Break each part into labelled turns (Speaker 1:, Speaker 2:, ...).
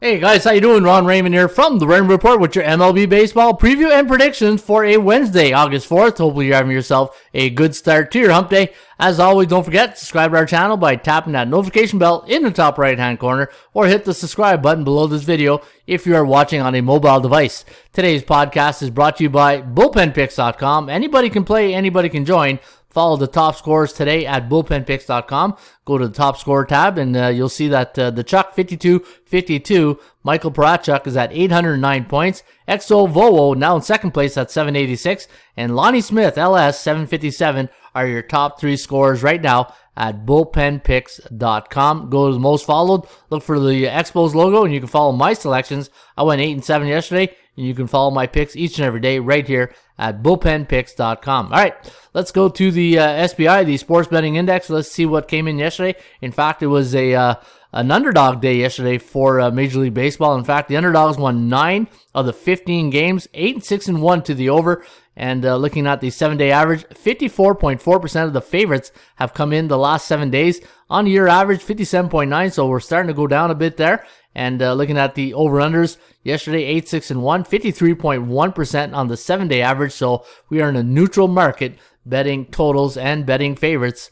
Speaker 1: Hey guys, how you doing? Ron Raymond here from the Raymond Report with your MLB baseball preview and predictions for a Wednesday, August 4th. Hopefully you're having yourself a good start to your hump day. As always, don't forget to subscribe to our channel by tapping that notification bell in the top right hand corner or hit the subscribe button below this video if you are watching on a mobile device. Today's podcast is brought to you by bullpenpicks.com. Anybody can play, anybody can join. Follow the top scorers today at bullpenpicks.com. Go to the top scorer tab and you'll see that the Chuck 52-52, Michael Parachuk is at 809 points. Exo Vowo now in second place at 786. And Lonnie Smith, LS 757 are your top three scorers right now at bullpenpicks.com. Go to the most followed, look for the Expos logo, and you can follow my selections. I went 8-7 yesterday, and you can follow my picks each and every day right here at bullpenpicks.com. All right, let's go to the SBI, the Sports Betting Index. Let's see what came in yesterday. In fact, it was an underdog day yesterday for Major League Baseball. In fact, the underdogs won 9 of the 15 games, 8-6-1 to the over. And looking at the 7-day average, 54.4% of the favorites have come in the last 7 days. On the year average, 57.9, so we're starting to go down a bit there. And looking at the over-unders, yesterday 8-6-1, 53.1% on the 7-day average. So we are in a neutral market betting totals and betting favorites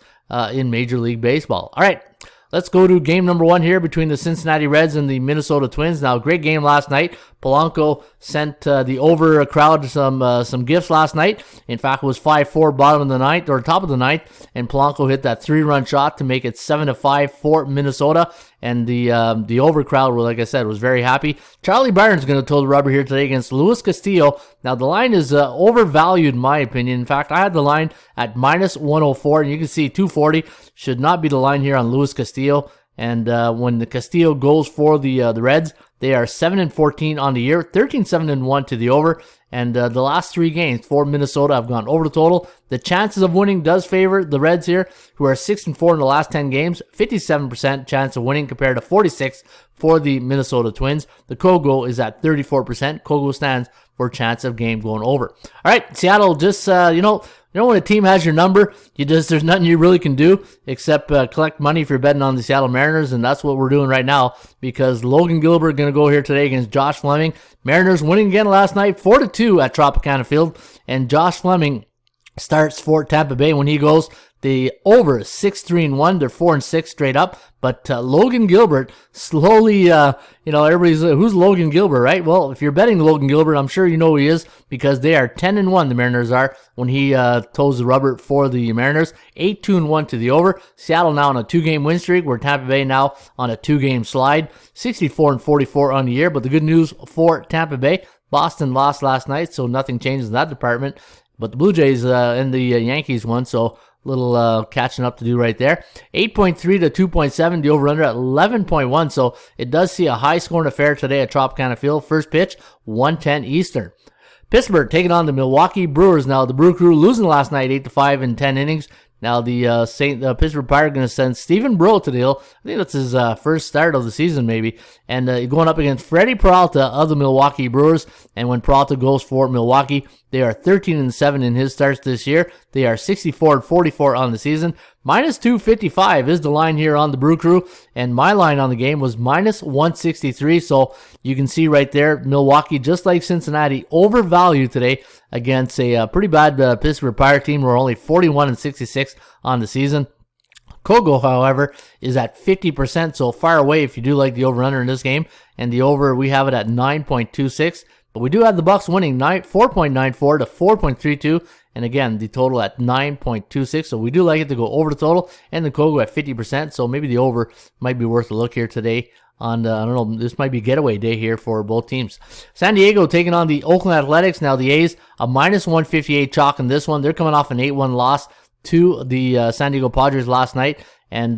Speaker 1: in Major League Baseball. All right. Let's go to game number 1 here between the Cincinnati Reds and the Minnesota Twins. Now, great game last night. Polanco sent the over crowd some gifts last night. In fact, it was 5-4 bottom of the ninth or top of the ninth, and Polanco hit that 3-run shot to make it 7-5 for Minnesota. And the over crowd, like I said, was very happy. Charlie Byron's going to toe the rubber here today against Luis Castillo. Now, the line is overvalued in my opinion. In fact, I had the line at -104, and you can see 240 should not be the line here on Luis Castillo. And when the Castillo goes for the Reds, they are 7-14 on the year, 13-7-1 to the over. And the last 3 games for Minnesota have gone over the total. The chances of winning does favor the Reds here, who are 6-4 in the last 10 games, 57% chance of winning compared to 46 for the Minnesota Twins. The Kogo is at 34%. Kogo stands for chance of game going over. All right, Seattle just, when a team has your number, there's nothing you really can do except collect money if you're betting on the Seattle Mariners, and that's what we're doing right now because Logan Gilbert going to go here today against Josh Fleming. Mariners winning again last night, 4-2 at Tropicana Field, and Josh Fleming starts for Tampa Bay. When he goes, the over is 6-3-1. They're 4-6 straight up. But Logan Gilbert slowly, everybody's who's Logan Gilbert, right? Well, if you're betting Logan Gilbert, I'm sure you know who he is because they are 10-1. The Mariners are when he toes the rubber for the Mariners. 8-2-1 to the over. Seattle now on a 2-game win streak. Where Tampa Bay now on a 2-game slide. 64-44 on the year. But the good news for Tampa Bay, Boston lost last night, so nothing changes in that department. But the Blue Jays and the Yankees won, so little catching up to do right there. 8.3 to 2.7, the over-under at 11.1, so it does see a high-scoring affair today at Tropicana Field. First pitch, 1:10 Eastern. Pittsburgh taking on the Milwaukee Brewers. Now, the Brew Crew losing last night 8-5 in 10 innings. Now, the Pittsburgh Pirates are going to send Stephen Breaux to the hill. I think that's his first start of the season, maybe. And going up against Freddie Peralta of the Milwaukee Brewers. And when Peralta goes for Milwaukee, they are 13-7 in his starts this year. They are 64-44 on the season. -255 is the line here on the Brew Crew. And my line on the game was -163. So you can see right there, Milwaukee, just like Cincinnati, overvalued today against a pretty bad Pittsburgh Pirate team. We're only 41-66 on the season. Kogo, however, is at 50%, so far away if you do like the over-under in this game. And the over, we have it at 9.26. But we do have the Bucks winning 4.94 to 4.32. And again, the total at 9.26. So we do like it to go over the total. And the Kogo at 50%. So maybe the over might be worth a look here today. I don't know, this might be getaway day here for both teams. San Diego taking on the Oakland Athletics. Now the A's, a -158 chalk in this one. They're coming off an 8-1 loss to the San Diego Padres last night. And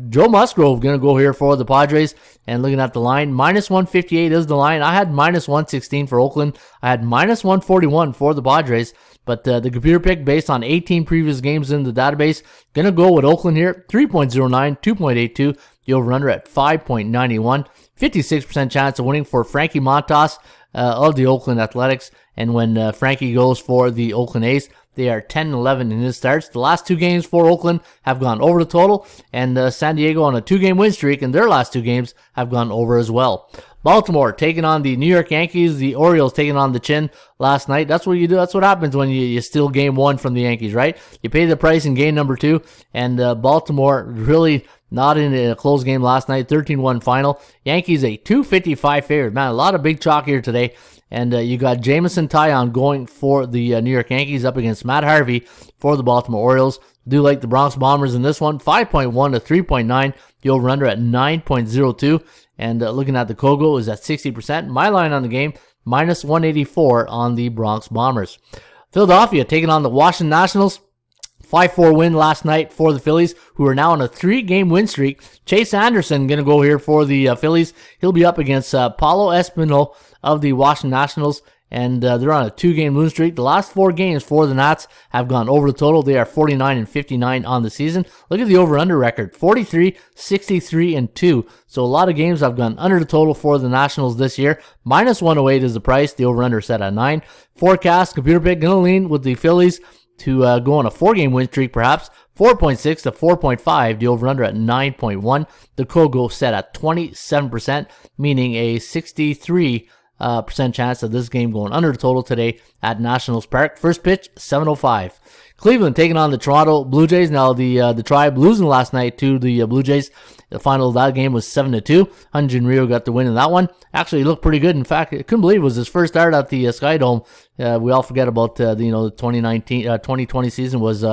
Speaker 1: Joe Musgrove going to go here for the Padres. And looking at the line, -158 is the line. I had -116 for Oakland. I had -141 for the Padres. But the computer pick, based on 18 previous games in the database, going to go with Oakland here. 3.09, 2.82. The over-under at 5.91. 56% chance of winning for Frankie Montas of the Oakland Athletics. And when Frankie goes for the Oakland A's, They are 10-11 in his starts. The last 2 games for Oakland have gone over the total, and San Diego on a 2-game win streak, and their last 2 games have gone over as well. Baltimore taking on the New York Yankees. The Orioles taking on the chin last night. That's what you do. That's what happens when you steal game 1 from the Yankees, right? You pay the price in game number 2, and Baltimore really not in a close game last night. 13-1 final. Yankees a 255 favorite. Man, a lot of big chalk here today. And you got Jameson Taillon going for the New York Yankees up against Matt Harvey for the Baltimore Orioles. Do like the Bronx Bombers in this one. 5.1 to 3.9. The over-under at 9.02. And looking at the Kogo is at 60%. My line on the game, minus 184 on the Bronx Bombers. Philadelphia taking on the Washington Nationals. 5-4 win last night for the Phillies, who are now on a 3-game win streak. Chase Anderson going to go here for the Phillies. He'll be up against Paulo Espino of the Washington Nationals, and they're on a 2-game win streak. The last 4 games for the Nats have gone over the total. They are 49-59 on the season. Look at the over-under record, 43, 63, and 2. So a lot of games have gone under the total for the Nationals this year. Minus 108 is the price. The over-under set at 9. Forecast, computer pick, going to lean with the Phillies to go on a 4-game win streak, perhaps. 4.6 to 4.5, the over-under at 9.1. The Kogo set at 27%, meaning a 63% chance of this game going under the total today at Nationals Park. First pitch, 7:05. Cleveland taking on the Toronto Blue Jays. Now the Tribe losing last night to the Blue Jays. The final of that game was 7-2. Hyun-Jin Ryu got the win in that one. Actually, he looked pretty good. In fact, I couldn't believe it was his first start at the Sky Dome. We all forget about the 2020 season was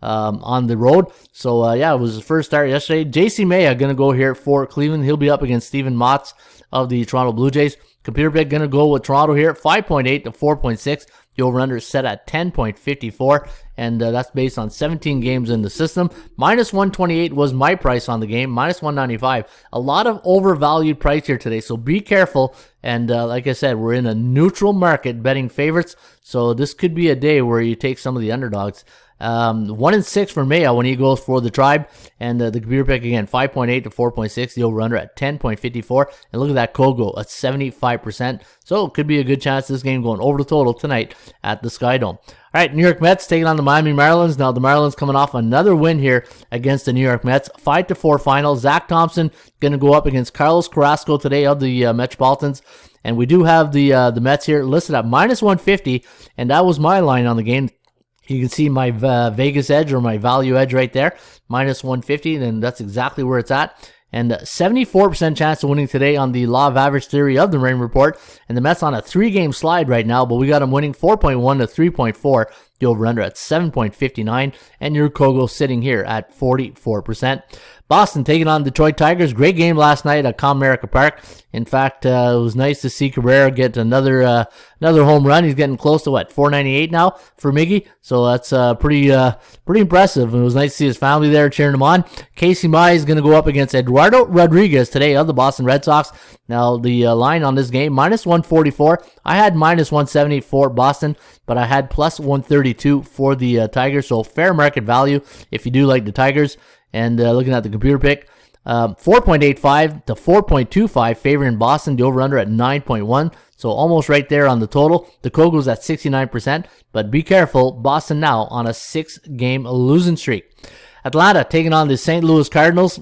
Speaker 1: on the road. So yeah, it was his first start yesterday. JC Maya gonna go here for Cleveland. He'll be up against Steven Matz of the Toronto Blue Jays. Computer pick gonna go with Toronto here, 5.8 to 4.6. The over-under is set at 10.54, and that's based on 17 games in the system. Minus 128 was my price on the game, minus 195. A lot of overvalued price here today, so be careful. And like I said, we're in a neutral market betting favorites, so this could be a day where you take some of the underdogs. 1-6 for Maya when he goes for the Tribe, and the computer pick again, 5.8 to 4.6, the over-under at 10.54, and look at that Kogo at 75%, so it could be a good chance this game going over the total tonight at the Sky Dome. All right, New York Mets taking on the Miami Marlins. Now the Marlins coming off another win here against the New York Mets, 5-4 final. Zach Thompson going to go up against Carlos Carrasco today of the Metropolitans. And we do have the Mets here listed at minus 150, and that was my line on the game. You can see my Vegas edge or my value edge right there, minus 150, and that's exactly where it's at. And 74% chance of winning today on the law of average theory of the Raymond Report. And the Mets on a 3-game slide right now, but we got them winning 4.1 to 3.4. The over-under at 7.59, and your Kogo sitting here at 44%. Boston taking on Detroit Tigers. Great game last night at Comerica Park. In fact, it was nice to see Cabrera get another home run. He's getting close to 498 now for Miggy. So that's pretty impressive. And it was nice to see his family there cheering him on. Casey Mize is going to go up against Eduardo Rodriguez today of the Boston Red Sox. Now the line on this game, minus 144. I had minus 170 for Boston, but I had plus 132 for the Tigers. So fair market value if you do like the Tigers. And looking at the computer pick, 4.85 to 4.25 favor in Boston. The over-under at 9.1. So almost right there on the total. The Kogo's at 69%. But be careful, Boston now on a 6-game losing streak. Atlanta taking on the St. Louis Cardinals.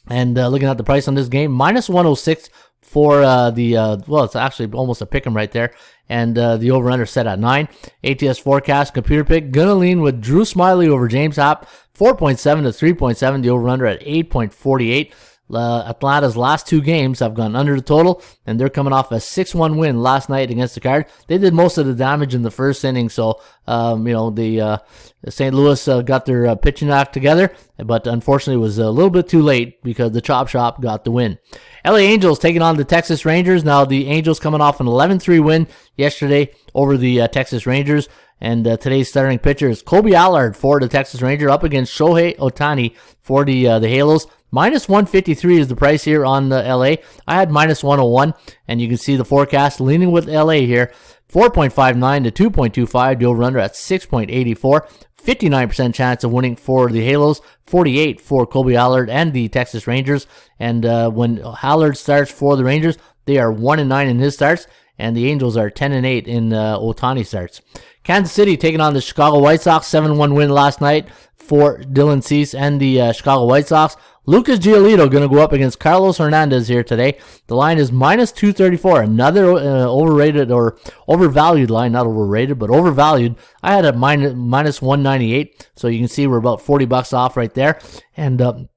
Speaker 1: And looking at the price on this game, minus 106 for it's actually almost a pick 'em right there. And the over-under set at 9. ATS forecast, computer pick, gonna lean with Drew Smiley over James Happ, 4.7 to 3.7. The over-under at 8.48. Atlanta's last 2 games have gone under the total, and they're coming off a 6-1 win last night against the Cards. They did most of the damage in the first inning, so the St. Louis got their pitching act together, but unfortunately it was a little bit too late because the Chop Shop got the win. LA Angels taking on the Texas Rangers. Now the Angels coming off an 11-3 win yesterday over the Texas Rangers. And today's starting pitcher is Kobe Allard for the Texas Rangers up against Shohei Ohtani for the Halos. Minus 153 is the price here on LA. I had minus 101, and you can see the forecast leaning with LA here. 4.59 to 2.25. The over-under at 6.84. 59% chance of winning for the Halos. 48 for Kobe Allard and the Texas Rangers. And when Allard starts for the Rangers, they are 1-9 in his starts. and the Angels are 10-8 in Ohtani starts. Kansas City taking on the Chicago White Sox, 7-1 win last night for Dylan Cease and the Chicago White Sox. Lucas Giolito going to go up against Carlos Hernandez here today. The line is minus 234. Another overrated or overvalued line. Not overrated, but overvalued. I had a minus 198. So you can see we're about $40 off right there. And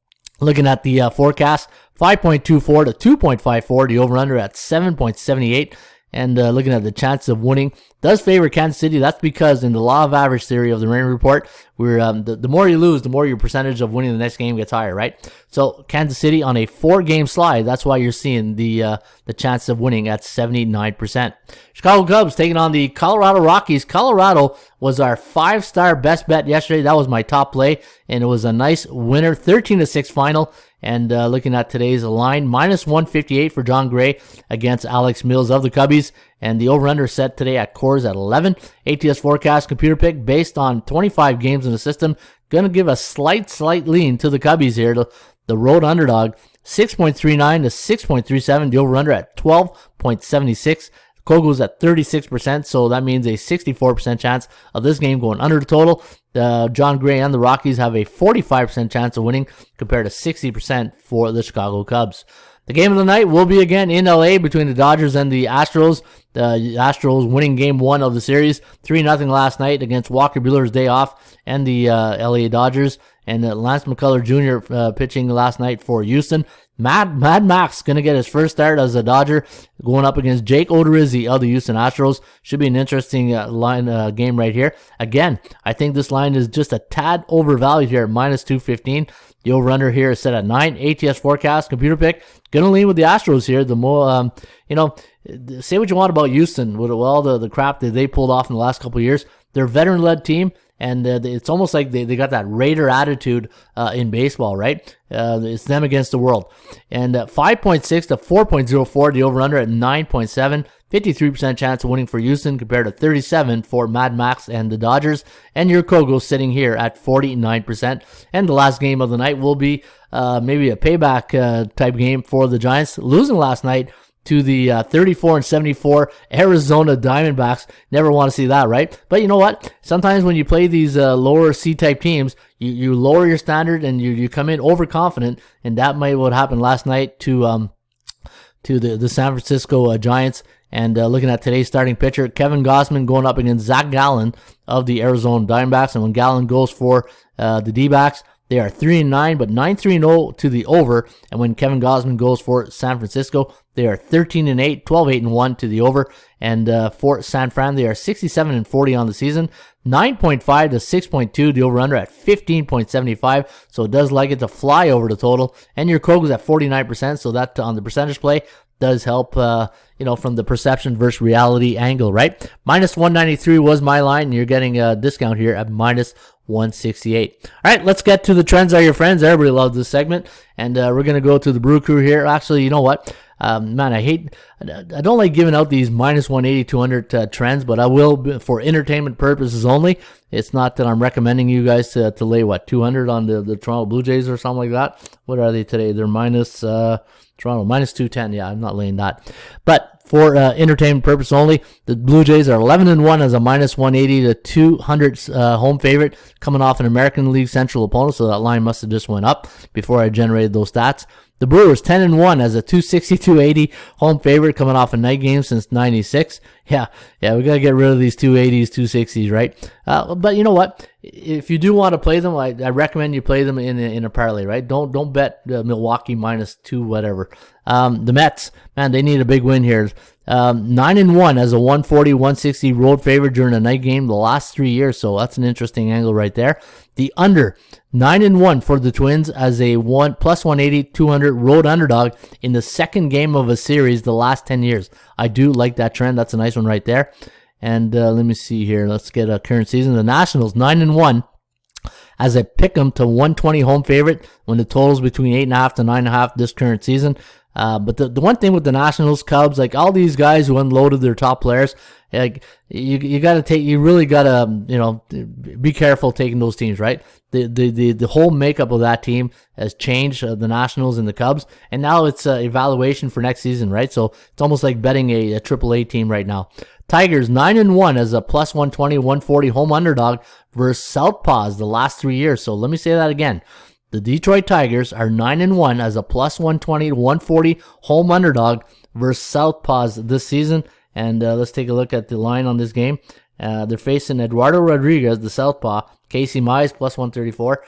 Speaker 1: looking at the forecast, 5.24 to 2.54. The over-under at 7.78. And looking at the chance of winning, does favor Kansas City. That's because in the law of average theory of the Raymond Report, we're the more you lose, the more your percentage of winning the next game gets higher, right? So Kansas City on a 4-game slide, that's why you're seeing the chance of winning at 79%. Chicago Cubs taking on the Colorado Rockies. Colorado was our 5-star best bet yesterday. That was my top play, and it was a nice winner, 13-6 final. And looking at today's line, minus 158 for John Gray against Alex Mills of the Cubbies. And the over-under set today at Coors at 11. ATS forecast computer pick based on 25 games in the system. Going to give a slight lean to the Cubbies here. The road underdog, 6.39 to 6.37. The over-under at 12.76. Kogo's at 36%, so that means a 64% chance of this game going under the total. John Gray and the Rockies have a 45% chance of winning compared to 60% for the Chicago Cubs. The game of the night will be again in LA between the Dodgers and the Astros. The Astros winning game 1 of the series, 3-0 last night against Walker Buehler's day off and the LA Dodgers. And Lance McCullers Jr. Pitching last night for Houston. Mad Max going to get his first start as a Dodger going up against Jake Odorizzi of the Houston Astros. Should be an interesting game right here. Again, I think this line is just a tad overvalued here at minus 215. The over-under here is set at 9. ATS forecast, computer pick. Going to lean with the Astros here. The more, say what you want about Houston with all the crap that they pulled off in the last couple of years. They're a veteran-led team. And it's almost like they got that Raider attitude in baseball, right? It's them against the world. And 5.6 to 4.04, the over-under at 9.7. 53% chance of winning for Houston compared to 37 for Mad Max and the Dodgers. And your Kogo sitting here at 49%. And the last game of the night will be maybe a payback type game for the Giants. Losing last night to the 34-74 Arizona Diamondbacks. Never want to see that, right? But you know what? Sometimes when you play these lower C-type teams, you lower your standard and you come in overconfident, and that might what happened last night to the San Francisco Giants. And looking at today's starting pitcher, Kevin Gausman going up against Zach Gallen of the Arizona Diamondbacks. And when Gallen goes for the D-backs, they are 3-9, but 9-3-0 to the over. And when Kevin Gausman goes for San Francisco, they are 13-8, 12-8-1 to the over. And for San Fran, they are 67-40 on the season. 9.5 to 6.2, the over-under at 15.75. So it does like it to fly over the total. And your Kogo's at 49%, so that on the percentage play does help, from the perception versus reality angle, right? Minus 193 was my line, and you're getting a discount here at minus 168. All right, let's get to the trends are your friends. Everybody loves this segment, and we're going to go to the Brew Crew here. Actually, you know what? I don't like giving out these minus 180, 200 trends, but I will for entertainment purposes only. It's not that I'm recommending you guys to lay, 200 on the Toronto Blue Jays or something like that. What are they today? They're minus, Toronto, minus 210. Yeah, I'm not laying that. But for entertainment purpose only, the Blue Jays are 11-1 as a minus 180 to 200 home favorite, coming off an American League Central opponent, so that line must have just went up before I generated those stats. The Brewers 10-1 as a 260-280 home favorite, coming off a night game since '96. Yeah, we gotta get rid of these 280s, 260s, right? But you know what? If you do want to play them, I recommend you play them in a parlay, right? Don't bet Milwaukee minus 2 whatever. The Mets, man, they need a big win here. 9-1 as a 140-160 road favorite during a night game the last 3 years, so that's an interesting angle right there. The under 9-1 for the Twins as a plus 180, 200 road underdog in the second game of a series the last 10 years. I do like that trend. That's a nice one right there. And let me see here. Let's get a current season. The Nationals 9-1 as a pick 'em to 120 home favorite when the total's between 8.5 to 9.5 this current season. But the one thing with the Nationals, Cubs, like all these guys who unloaded their top players, like you really gotta be careful taking those teams, right? The whole makeup of that team has changed, the Nationals and the Cubs, and now it's evaluation for next season, right? So it's almost like betting a AAA team right now. Tigers 9-1 as a plus 120, 140 home underdog versus Southpaws the last 3 years. So let me say that again. The Detroit Tigers are 9-1 as a plus 120 to 140 home underdog versus Southpaws this season. And let's take a look at the line on this game. They're facing Eduardo Rodriguez, the Southpaw, Casey Mize plus 134.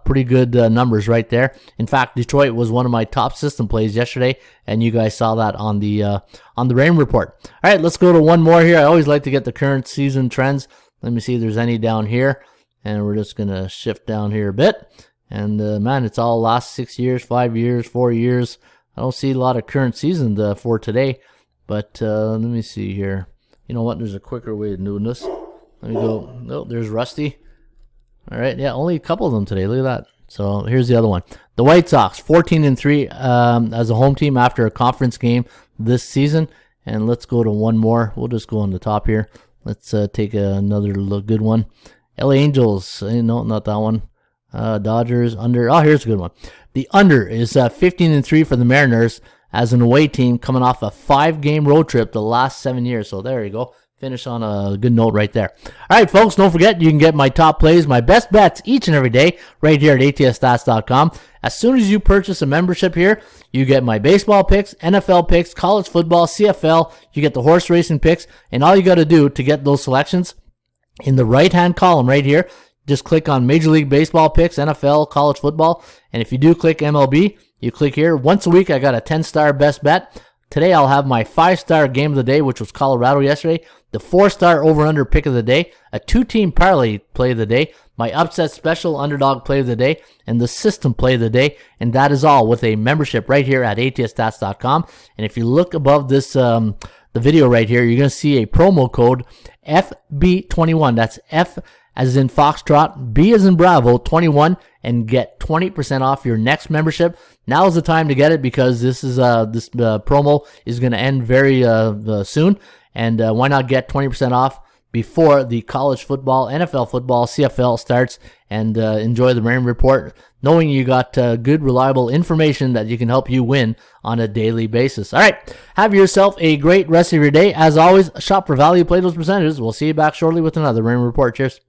Speaker 1: Pretty good numbers right there. In fact, Detroit was one of my top system plays yesterday, and you guys saw that on the Raymond Report. All right, let's go to one more here. I always like to get the current season trends. Let me see if there's any down here, and we're just gonna shift down here a bit. And man, it's all last 6 years, 5 years, 4 years. I don't see a lot of current season for today, but let me see here. You know what? There's a quicker way of doing this. Let me go. Oh, there's Rusty. All right, yeah, only a couple of them today. Look at that. So here's the other one. The White Sox, 14-3 as a home team after a conference game this season. And let's go to one more. We'll just go on the top here. Let's take another good one. LA Angels. No, not that one. Dodgers under. Oh, here's a good one. The under is 15-3 for the Mariners as an away team coming off a 5-game road trip the last 7 years. So there you go. Finish on a good note right there. All right, folks, don't forget you can get my top plays, my best bets each and every day right here at atsstats.com. As soon as you purchase a membership here, you get my baseball picks, NFL picks, college football, CFL. You get the horse racing picks, and all you got to do to get those selections in the right-hand column right here, just click on Major League Baseball picks, NFL, college football, and if you do click MLB, you click here. Once a week, I got a 10-star best bet. Today, I'll have my 5-star game of the day, which was Colorado yesterday, the 4-star over-under pick of the day, a 2-team parlay play of the day, my upset special underdog play of the day, and the system play of the day, and that is all with a membership right here at atsstats.com. And if you look above this, the video right here, you're going to see a promo code FB21. That's F as in Foxtrot, B as in Bravo, 21, and get 20% off your next membership. Now is the time to get it because this promo is going to end very soon, and why not get 20% off before the college football, NFL football, CFL starts, and enjoy the Raymond Report, knowing you got good, reliable information that you can help you win on a daily basis. All right, have yourself a great rest of your day. As always, shop for value, play those percentages. We'll see you back shortly with another Raymond Report. Cheers.